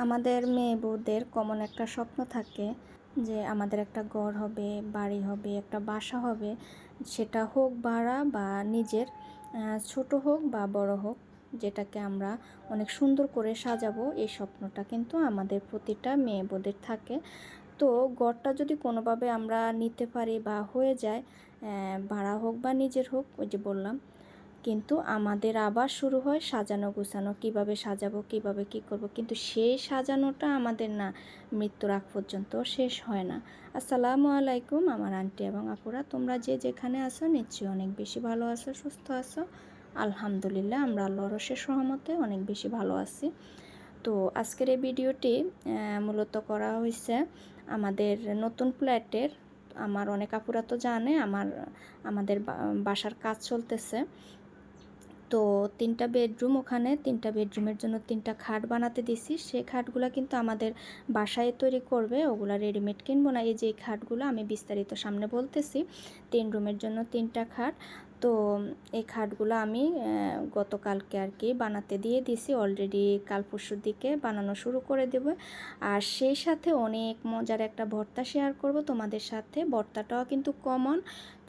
আমাদের মেয়ে বউদের কমন একটা স্বপ্ন থাকে যে আমাদের একটা ঘর হবে, বাড়ি হবে, একটা বাসা হবে। সেটা হোক ভাড়া বা নিজের, ছোট হোক বা বড় হোক, যেটাকে আমরা অনেক সুন্দর করে সাজাবো। এই স্বপ্নটা কিন্তু আমাদের প্রতিটা মেয়ে বউদের থাকে। তো ঘরটা যদি কোনোভাবে আমরা নিতে পারি বা হয়ে যায়, ভাড়া হোক বা নিজের হোক, ওই যে বললাম, কিন্তু আমাদের আবার শুরু হয় সাজানো গোছানো, কিভাবে সাজাবো, কিভাবে কি করব। কিন্তু সেই সাজানোটা আমাদের না মৃত্যুর আগ পর্যন্ত শেষ হয় না। আসসালামু আলাইকুম আমার আন্টি এবং আপুরা, তোমরা যে যেখানে আছো নিশ্চয়ই অনেক বেশি ভালো আছো, সুস্থ আছো। আলহামদুলিল্লাহ, আমরা আল্লাহর অশেষ রহমতে অনেক বেশি ভালো আছি। তো আজকের এই ভিডিওটি মূলত করা হয়েছে আমাদের নতুন ফ্ল্যাটের। আমার অনেক আপুরা তো জানে আমাদের বাসার কাজ চলতেছে। তো 3টা বেডরুম, ওখানে 3টা বেডরুমের জন্য 3টা খাট বানাতে দিছি। সেই খাটগুলো কিন্তু আমাদের বাসায় তৈরি করবে, ওগুলা রেডিমেড কিনবো না। এই যে এই খাটগুলো আমি বিস্তারিত সামনে বলতেছি। 3 রুমের জন্য 3টা খাট। তো এই খাটগুলো আমি গতকালকে আর কি বানাতে দিয়ে দিছি। অলরেডি কাল পরশুর দিকে বানানো শুরু করে দেব। আর সেই সাথে অনেক মজার একটা ভর্তা শেয়ার করব তোমাদের সাথে। ভর্তাটাও কিন্তু কমন,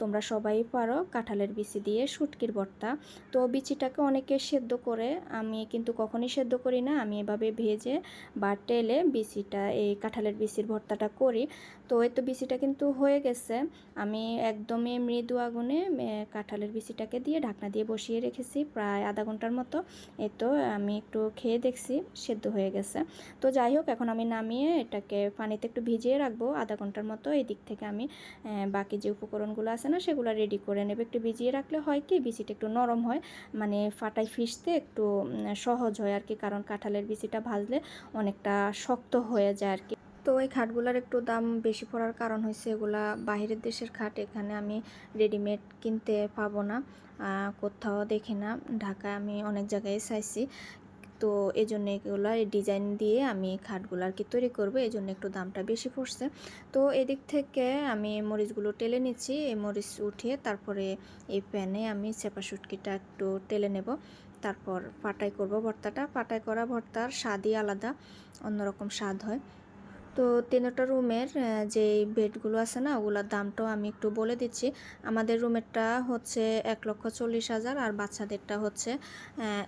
তোমরা সবাই পারো, কাঁঠালের বিচি দিয়ে শুটকির ভর্তা। তো বিচিটাকে অনেকে সেদ্ধ করে, আমি কিন্তু কখনই সেদ্ধ করি না। আমি এভাবে ভেজে বা তেলে বিচিটা, এই কাঁঠালের বিচির ভর্তাটা করি। তো এই তো বিচিটা কিন্তু হয়ে গেছে। আমি একদমই মৃদু আগুনে কাঁঠালের বিচিটাকে দিয়ে ঢাকনা দিয়ে বসিয়ে রেখেছি প্রায় আধা ঘন্টার মতো। এই তো আমি একটু খেয়ে দেখছি সেদ্ধ হয়ে গেছে। তো যাই হোক, এখন আমি নামিয়ে এটাকে পানিতে একটু ভিজিয়ে রাখবো আধা ঘন্টার মতো। এই দিক থেকে আমি বাকি যে উপকরণগুলো আছে না, সেগুলো রেডি করে নেব। একটু ভিজিয়ে রাখলে হয় কি, বিচিটা একটু নরম হয়, মানে ফাটাই ফিসতে একটু সহজ হয় আর কি। কারণ কাঁঠালের বিচিটা ভাজলে অনেকটা শক্ত হয়ে যায় আর কি। তো এই খাটগুলোর একটু দাম বেশি পড়ার কারণ হয়েছে এগুলা বাহিরের দেশের খাট, এখানে আমি রেডিমেড কিনতে পাবো না, কোথাও দেখি না। ঢাকায় আমি অনেক জায়গায় চাইছি। তো এই জন্য এগুলো ডিজাইন দিয়ে আমি খাটগুলো আর কি তৈরি করবো, এই জন্য একটু দামটা বেশি পড়ছে। তো এদিক থেকে আমি মরিচগুলো টেলে নিচ্ছি। এই মরিচ উঠিয়ে তারপরে এই প্যানে আমি চেপা শুটকিটা একটু টেলে নেব, তারপর পাটাই করব ভর্তাটা। পাটাই করা ভর্তার স্বাদই আলাদা, অন্যরকম স্বাদ হয়। তো 3টা রুমের যে বেডগুলো আছে না, ওগুলোর দামটাও আমি একটু বলে দিচ্ছি। আমাদের রুমেরটা হচ্ছে 1,40,000, আর বাচ্চাদেরটা হচ্ছে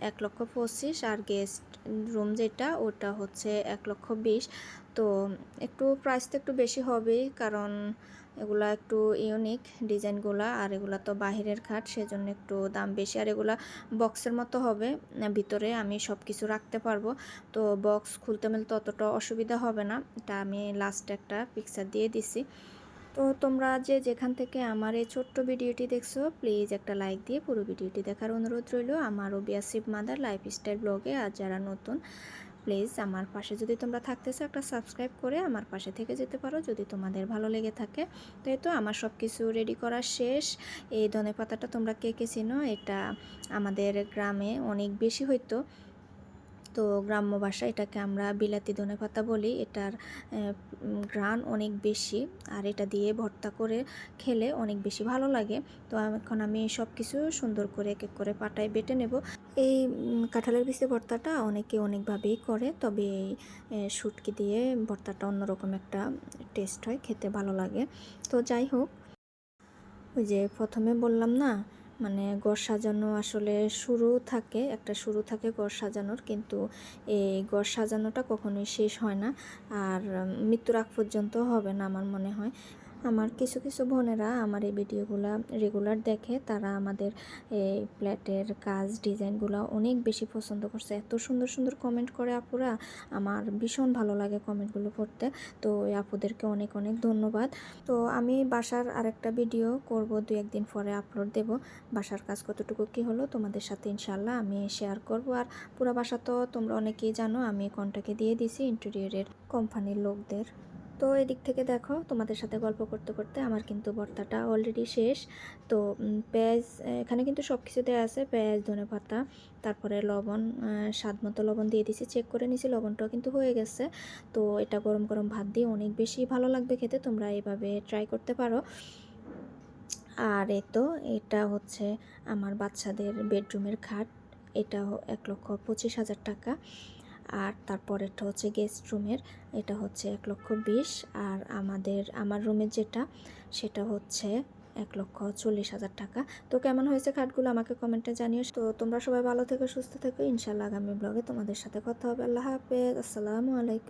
1,25,000, আর গেস্ট রুম যেটা ওটা হচ্ছে 1,20,000। তো একটু প্রাইসটা একটু বেশি হবেই, কারণ এগুলা একটু ইউনিক ডিজাইনগুলা, আর এগুলা তো বাহিরের খাট, সেজন্য একটু দাম বেশি। আর এগুলা বক্সের মতো হবে, ভিতরে আমি সব কিছু রাখতে পারবো। তো বক্স খুলতে মিলতে অতটা অসুবিধা হবে না। এটা আমি লাস্টে একটা পিকচার দিয়ে দিছি। তো তোমরা যে যেখান থেকে আমার এই ছোট্ট ভিডিওটি দেখছো, প্লিজ একটা লাইক দিয়ে পুরো ভিডিওটি দেখার অনুরোধ রইল। আমার ওবিয়াসিভ মাদার লাইফস্টাইল ব্লগে আর যারা নতুন, প্লিজ আমার পাশে যদি তোমরা থাকতেছো, একটা সাবস্ক্রাইব করে আমার পাশে থেকে যেতে পারো যদি তোমাদের ভালো লেগে থাকে। তো এই তো আমার সব কিছু রেডি করা শেষ। এই ধনেপাতাটা তোমরা কে কে চিনো, এটা আমাদের গ্রামে অনেক বেশি হইতো। তো গ্রাম্য ভাষায় এটাকে আমরা বিলাতি ধনেপাতা বলি। এটার ঘ্রাণ অনেক বেশি, আর এটা দিয়ে ভর্তা করে খেলে অনেক বেশি ভালো লাগে। তো এখন আমি সব কিছু সুন্দর করে এক এক করে পাটায় বেটে নেব। এই কাঁঠালের বিচি ভর্তাটা অনেকে অনেকভাবেই করে, তবে এই শুটকি দিয়ে ভর্তাটা অন্যরকম একটা টেস্ট হয়, খেতে ভালো লাগে। তো যাই হোক, ওই যে প্রথমে বললাম না, মানে ঘর সাজানো আসলে একটা শুরু থাকে ঘর সাজানোর, কিন্তু এই ঘর সাজানোটা কখনোই শেষ হয় না, আর মৃত্যুর আগ পর্যন্ত হবে না আমার মনে হয়। আমার কিছু কিছু বোনেরা আমার এই ভিডিওগুলো রেগুলার দেখে, তারা আমাদের এই ফ্ল্যাটের কাজ ডিজাইনগুলো অনেক বেশি পছন্দ করছে। এত সুন্দর সুন্দর কমেন্ট করে আপুরা, আমার ভীষণ ভালো লাগে কমেন্টগুলো পড়তে। তো এই আপুদেরকে অনেক অনেক ধন্যবাদ। তো আমি বাসার আরেকটা ভিডিও করব, 2-1 দিন পরে আপলোড দেব। বাসার কাজ কতটুকু কী হলো তোমাদের সাথে ইনশাল্লাহ আমি শেয়ার করব। আর পুরো বাসা তো তোমরা অনেকেই জানো, আমি কন্ট্যাক্টে দিয়ে দিছি ইন্টেরিয়রের কোম্পানির লোকদের। তো এদিক থেকে দেখো, তোমাদের সাথে গল্প করতে করতে আমার কিন্তু ভর্তাটা অলরেডি শেষ। তো পেঁয়াজ, এখানে কিন্তু সব কিছু দেওয়া আছে, পেঁয়াজ, ধনেপাতা, তারপরে লবণ, স্বাদ মতো লবণ দিয়ে দিছি, চেক করে নিছি, লবণটাও কিন্তু হয়ে গেছে। তো এটা গরম গরম ভাত দিয়ে অনেক বেশি ভালো লাগবে খেতে, তোমরা এভাবে ট্রাই করতে পারো। আর এই তো এটা হচ্ছে আমার বাচ্চাদের বেডরুমের খাট, এটা 1,25,000 টাকা। আর তারপরেরটা হচ্ছে গেস্ট রুমের, এটা হচ্ছে 1,20,000। আর আমার রুমের যেটা সেটা হচ্ছে 1,40,000 টাকা। তো কেমন হয়েছে খাটগুলো আমাকে কমেন্টে জানিও। তো তোমরা সবাই ভালো থেকো, সুস্থ থেকো, ইনশাল্লাহ আগামী ব্লগে তোমাদের সাথে কথা হবে। আল্লাহ হাফেজ, আসসালামু আলাইকুম।